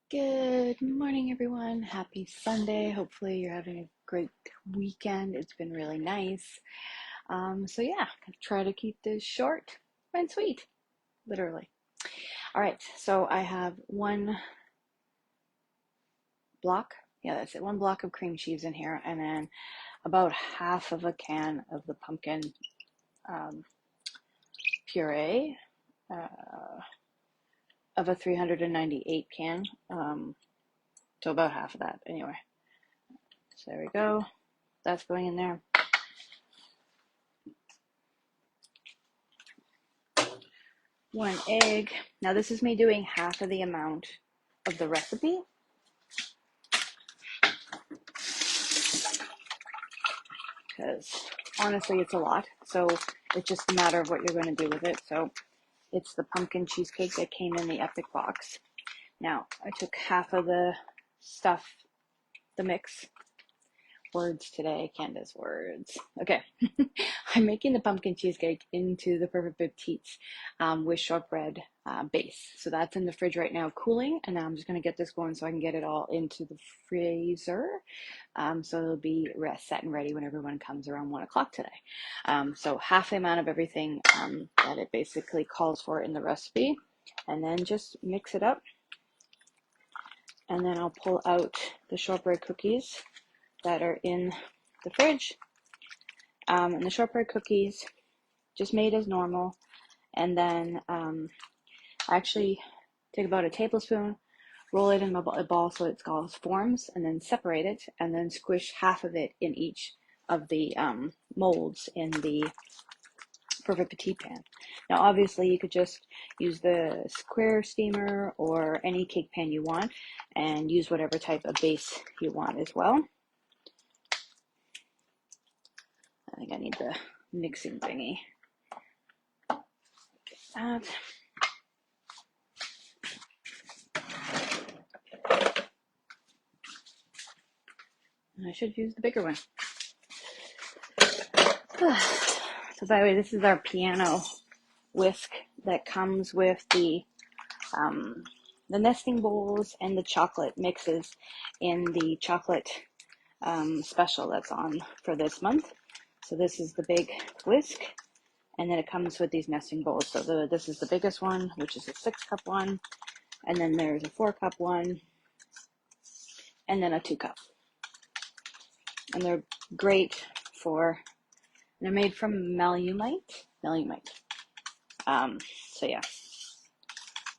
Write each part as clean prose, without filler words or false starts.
Good morning, everyone. Happy Sunday. Hopefully, you're having a great weekend. It's been really nice. Gonna try to keep this short and sweet, literally. All right, so I have one block. Yeah, that's it. One block of cream cheese in here, and then about half of a can of the pumpkin um, puree of a 398 can. So about half of that, anyway. So there we go. That's going in there. One egg. Now this is me doing half of the amount of the recipe. Because honestly it's a lot. So it's just a matter of what you're going to do with it. So it's the pumpkin cheesecake that came in the Epic box. Now I took half of the stuff, the mix. Words today, Candace, words. Okay, I'm making the pumpkin cheesecake into the Perfect Petites with shortbread base. So that's in the fridge right now cooling, and now I'm just going to get this going so I can get it all into the freezer. So it'll be set and ready when everyone comes around 1 o'clock today. So half the amount of everything that it basically calls for in the recipe, and then just mix it up. And then I'll pull out the shortbread cookies that are in the fridge, and the shortbread cookies just made as normal, and then I actually take about a tablespoon, roll it in a ball so it forms, and then separate it, and then squish half of it in each of the molds in the Perfect Petite pan. Now obviously you could just use the square steamer or any cake pan you want, and use whatever type of base you want as well. I think I need the mixing thingy. That. I should use the bigger one. So by the way, this is our piano whisk that comes with the nesting bowls and the chocolate mixes in the chocolate special that's on for this month. So this is the big whisk, and then it comes with these nesting bowls. So this is the biggest one, which is a 6-cup one, and then there's a 4-cup one, and then a 2-cup. And they're great for, they're made from Malumite. So yeah.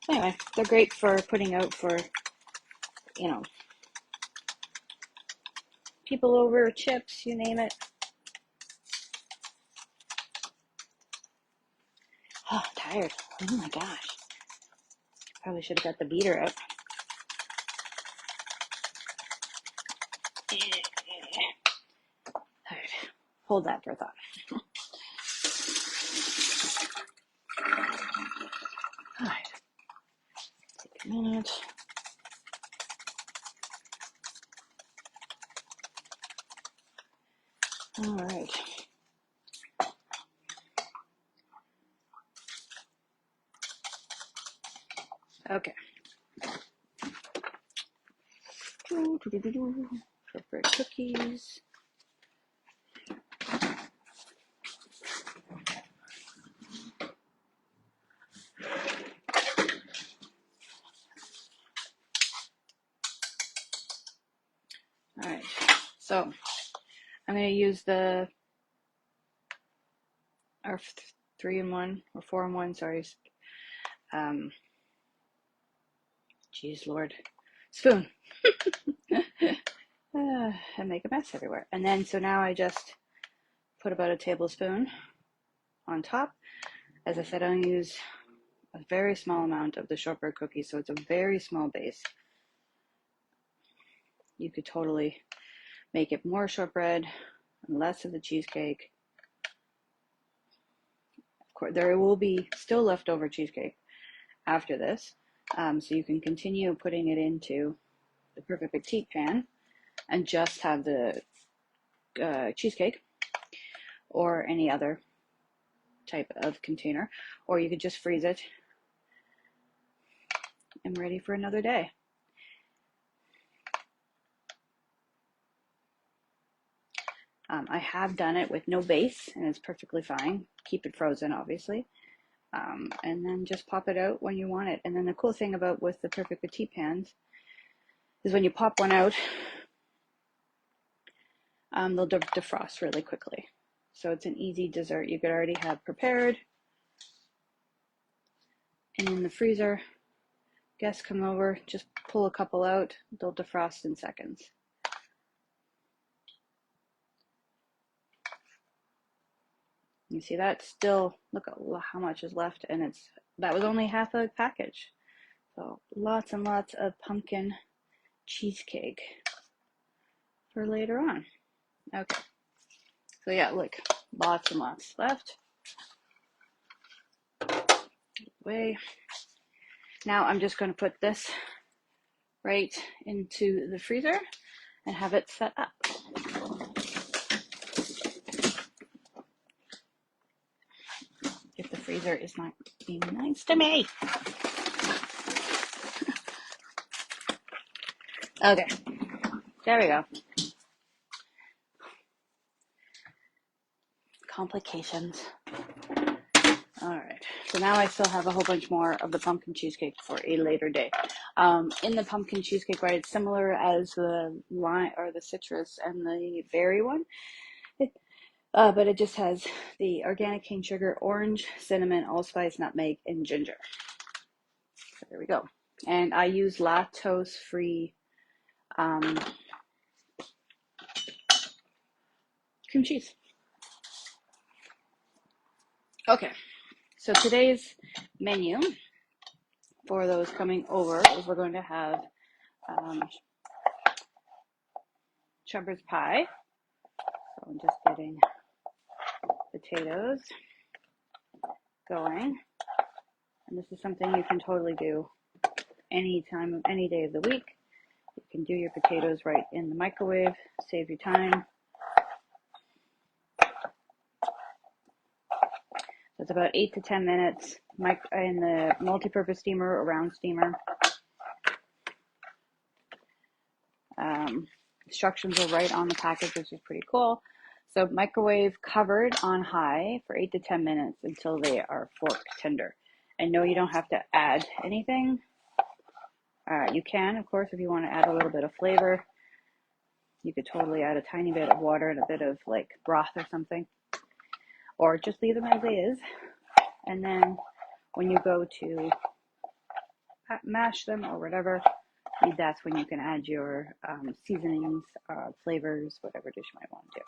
Anyway, they're great for putting out for, people over, chips, you name it. Oh, I'm tired. Oh my gosh. Probably should have got the beater out. Alright, hold that for a thought. Alright, take a minute. Alright. Okay. Shortbread cookies. Alright, so I'm going to use our 3-in-1 or 4-in-1, sorry. Geez, Lord. Spoon. And make a mess everywhere. And then, so now I just put about a tablespoon on top. As I said, I'll use a very small amount of the shortbread cookies, so it's a very small base. You could totally make it more shortbread and less of the cheesecake. Of course, there will be still leftover cheesecake after this, so you can continue putting it into the Perfect Petite pan and just have the cheesecake or any other type of container, or you could just freeze it and ready for another day. I have done it with no base, and it's perfectly fine. Keep it frozen, obviously. And then just pop it out when you want it. And then the cool thing about with the Perfect Petite pans is when you pop one out, they'll defrost really quickly. So it's an easy dessert you could already have prepared. And in the freezer, guests come over, just pull a couple out, they'll defrost in seconds. You see that? Still, look at how much is left, and that was only half a package. So lots and lots of pumpkin cheesecake for later on. Okay, so yeah, look, lots and lots left. Away. Now I'm just going to put this right into the freezer and have it set up. If the freezer is not being nice to me. Okay, there we go. Complications. All right, so now I still have a whole bunch more of the pumpkin cheesecake for a later day. In the pumpkin cheesecake, right, it's similar as the lime or the citrus and the berry one, but it just has the organic cane sugar, orange, cinnamon, allspice, nutmeg, and ginger. So there we go. And I use lactose-free cream cheese. Okay, so today's menu for those coming over is we're going to have shepherd's pie. So I'm just getting potatoes going. And this is something you can totally do any time, any day of the week. You can do your potatoes right in the microwave, save your time. So it's about 8 to 10 minutes in the multi-purpose steamer or round steamer. Instructions are right on the package, which is pretty cool. So microwave covered on high for 8 to 10 minutes until they are fork tender. And no, you don't have to add anything. You can, of course, if you want to add a little bit of flavor. You could totally add a tiny bit of water and a bit of like broth or something. Or just leave them as they is. And then when you go to mash them or whatever, that's when you can add your seasonings, flavors, whatever dish you might want to do.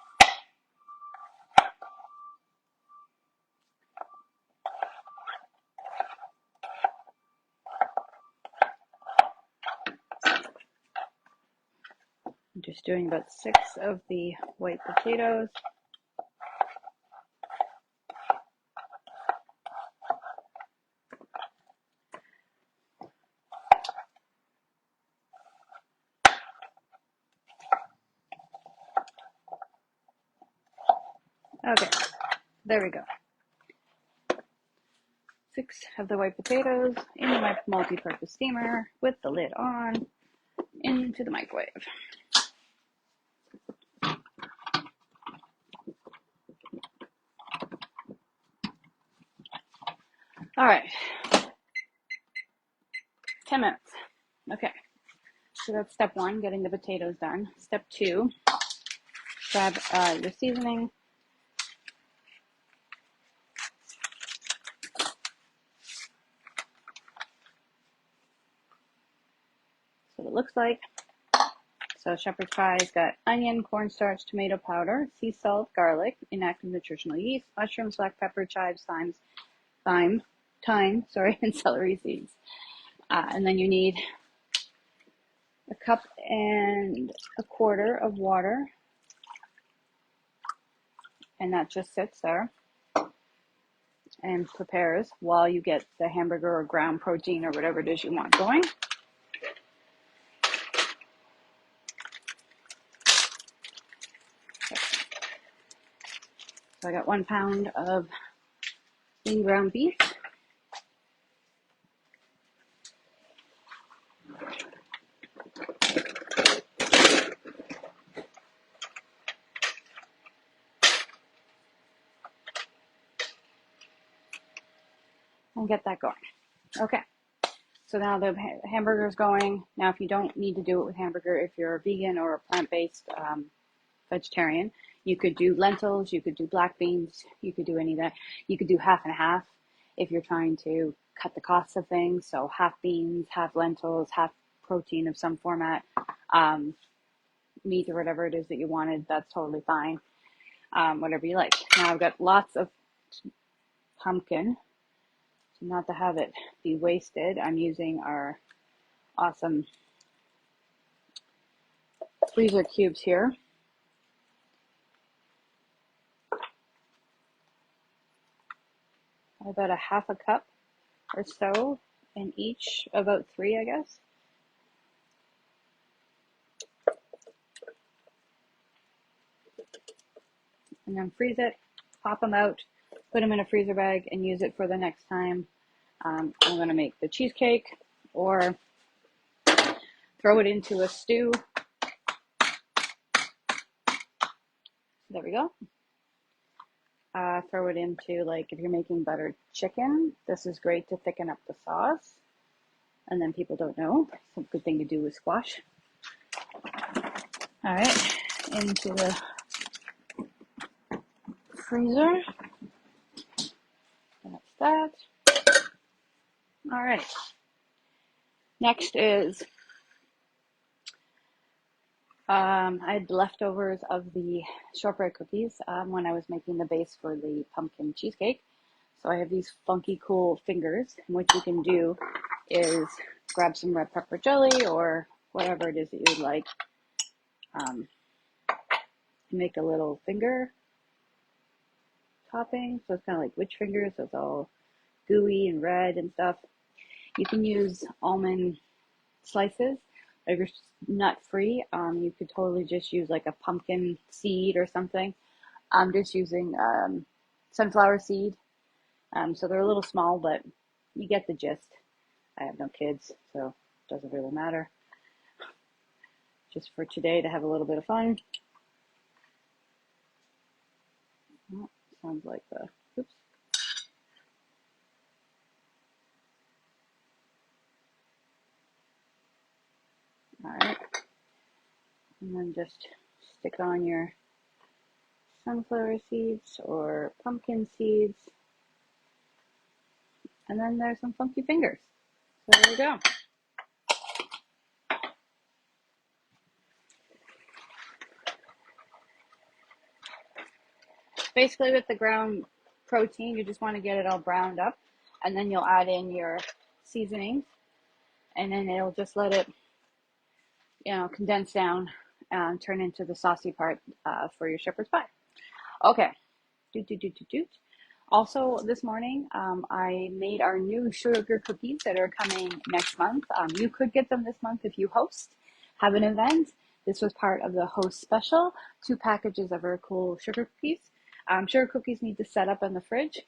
I'm just doing about 6 of the white potatoes. Okay, there we go. 6 of the white potatoes in my multi-purpose steamer with the lid on into the microwave. All right, 10 minutes. Okay, so that's step 1, getting the potatoes done. Step 2, grab your seasoning. That's what it looks like. So shepherd's pie's got onion, cornstarch, tomato powder, sea salt, garlic, inactive nutritional yeast, mushrooms, black pepper, chives, thyme, and celery seeds. And then you need a 1.25 cups of water, and that just sits there and prepares while you get the hamburger or ground protein or whatever it is you want going. So I got 1 pound of lean ground beef. and get that going. Okay, so now the hamburger is going. Now, if you don't need to do it with hamburger, if you're a vegan or a plant-based vegetarian, you could do lentils, you could do black beans, you could do any of that. You could do half and half if you're trying to cut the cost of things. So half beans, half lentils, half protein of some format, meat or whatever it is that you wanted, that's totally fine. Whatever you like. Now I've got lots of pumpkin, so not to have it be wasted, I'm using our awesome freezer cubes here. About a half a cup or so in each, about 3, I guess. And then freeze it, pop them out, put them in a freezer bag, and use it for the next time I'm going to make the cheesecake, or throw it into a stew. There we go. Throw it into, like, if you're making buttered chicken, this is great to thicken up the sauce. And then people don't know, it's a good thing to do with squash. All right, into the freezer. That's that. All right. Next is, I had leftovers of the shortbread cookies when I was making the base for the pumpkin cheesecake. So I have these funky cool fingers, and what you can do is grab some red pepper jelly or whatever it is that you would like. Make a little finger topping, so it's kind of like witch fingers, so it's all gooey and red and stuff. You can use almond slices. If you're nut free, you could totally just use like a pumpkin seed or something. I'm just using sunflower seed, so they're a little small, but you get the gist. I have no kids, so it doesn't really matter. Just for today to have a little bit of fun. Oh, sounds like the, oops. All right, and then just stick on your sunflower seeds or pumpkin seeds, and then there's some funky fingers. So there we go. Basically, with the ground protein, you just want to get it all browned up, and then you'll add in your seasonings, and then it'll just let it, condense down and turn into the saucy part for your shepherd's pie. Okay. Also, this morning, I made our new sugar cookies that are coming next month. You could get them this month if you have an event. This was part of the host special, 2 packages of our cool sugar cookies. Sugar cookies need to set up in the fridge.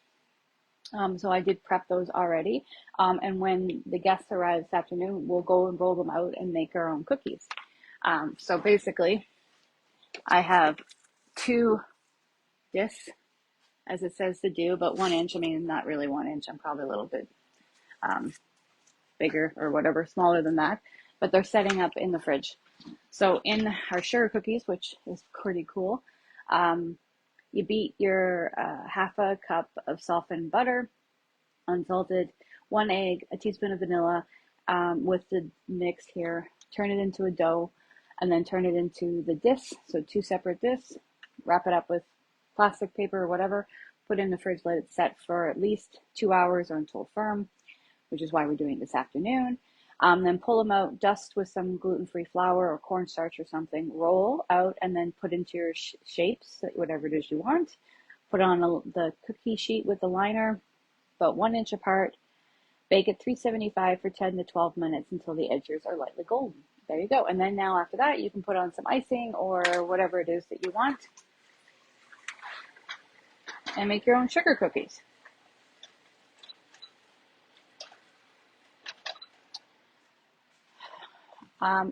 So I did prep those already. And when the guests arrive this afternoon, we'll go and roll them out and make our own cookies. So basically, I have 2 discs, as it says to do, but 1 inch. I mean, not really 1 inch. I'm probably a little bit bigger or whatever, smaller than that. But they're setting up in the fridge. So in our sugar cookies, which is pretty cool, you beat your half a cup of softened butter, unsalted, 1 egg, a teaspoon of vanilla with the mix here. Turn it into a dough, and then turn it into the discs. So 2 separate discs. Wrap it up with plastic paper or whatever. Put it in the fridge. Let it set for at least 2 hours or until firm, which is why we're doing it this afternoon. Then pull them out, dust with some gluten-free flour or cornstarch or something, roll out, and then put into your shapes, whatever it is you want. Put on the cookie sheet with the liner, about 1 inch apart. Bake at 375 for 10 to 12 minutes until the edges are lightly golden. There you go. And then now after that, you can put on some icing or whatever it is that you want and make your own sugar cookies.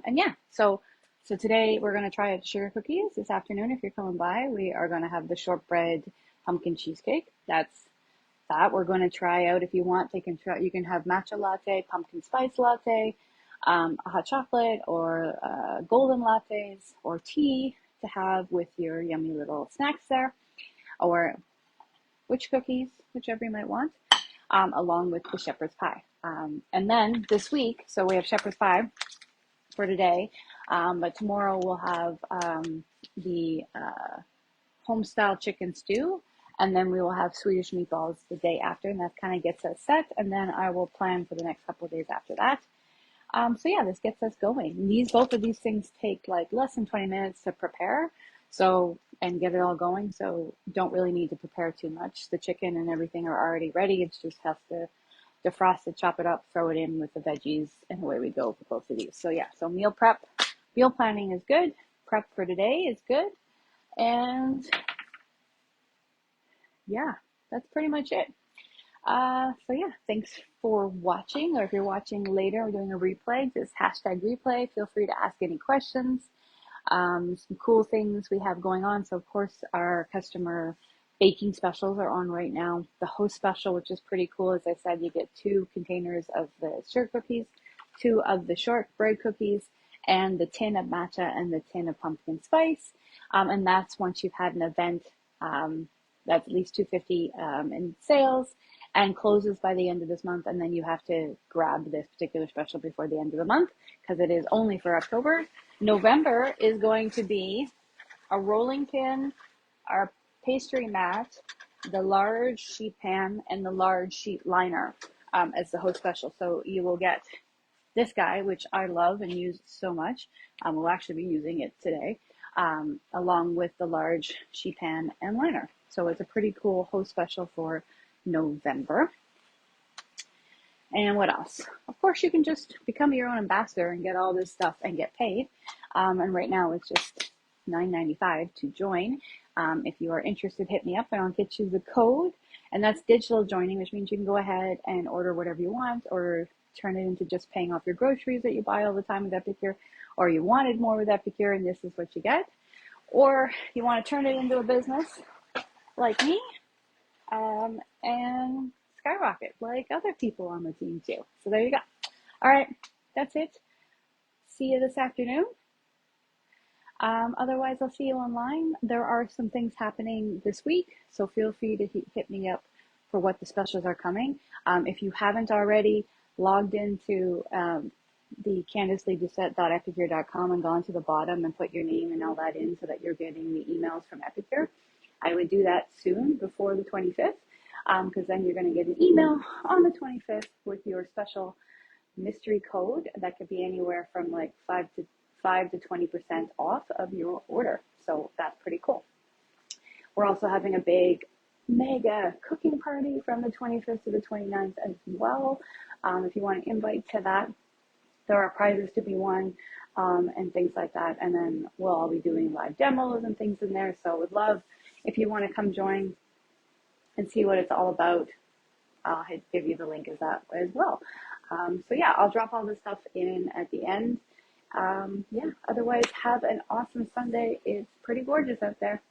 And yeah, so today we're going to try out sugar cookies. This afternoon, if you're coming by, we are going to have the shortbread pumpkin cheesecake. That's that. We're going to try out, if you want, you can have matcha latte, pumpkin spice latte, a hot chocolate, or golden lattes, or tea to have with your yummy little snacks there, or witch cookies, whichever you might want, along with the shepherd's pie. And then this week, so we have shepherd's pie for today, but tomorrow we'll have the home-style chicken stew, and then we will have Swedish meatballs the day after, and that kind of gets us set, and then I will plan for the next couple of days after that. So yeah, this gets us going. Both of these things take like less than 20 minutes to prepare, and get it all going, so don't really need to prepare too much. The chicken and everything are already ready. It just has to defrost it, chop it up, throw it in with the veggies, and away we go for both of these. So yeah, so meal planning is good. Prep for today is good. And yeah, that's pretty much it. So yeah, thanks for watching, or if you're watching later, we're doing a replay, just hashtag replay. Feel free to ask any questions. Some cool things we have going on. So of course, our customer baking specials are on right now. The host special, which is pretty cool. As I said, you get 2 containers of the sugar cookies, 2 of the shortbread cookies, and the tin of matcha and the tin of pumpkin spice. And that's once you've had an event, that's at least $250 in sales, and closes by the end of this month. And then you have to grab this particular special before the end of the month, because it is only for October. November is going to be a rolling pin, our pastry mat, the large sheet pan, and the large sheet liner as the host special. So you will get this guy, which I love and use so much. We'll actually be using it today, along with the large sheet pan and liner. So it's a pretty cool host special for November. And what else? Of course, you can just become your own ambassador and get all this stuff and get paid. And right now it's just $9.95 to join. If you are interested, hit me up and I'll get you the code. And that's digital joining, which means you can go ahead and order whatever you want, or turn it into just paying off your groceries that you buy all the time with Epicure, or you wanted more with Epicure and this is what you get. Or you want to turn it into a business like me, and skyrocket like other people on the team too. So there you go. All right, that's it. See you this afternoon. Otherwise, I'll see you online. There are some things happening this week, so feel free to hit me up for what the specials are coming. If you haven't already logged into the CandiceLeeDoucette.epicure.com and gone to the bottom and put your name and all that in so that you're getting the emails from Epicure, I would do that soon before the 25th, because then you're going to get an email on the 25th with your special mystery code that could be anywhere from like 5 to 20% off of your order. So that's pretty cool. We're also having a big mega cooking party from the 25th to the 29th as well. If you want to invite to that, there are prizes to be won, and things like that. And then we'll all be doing live demos and things in there. So would love if you want to come join and see what it's all about. I'll give you the link as well. So yeah, I'll drop all this stuff in at the end. Yeah, otherwise have an awesome Sunday. It's pretty gorgeous out there.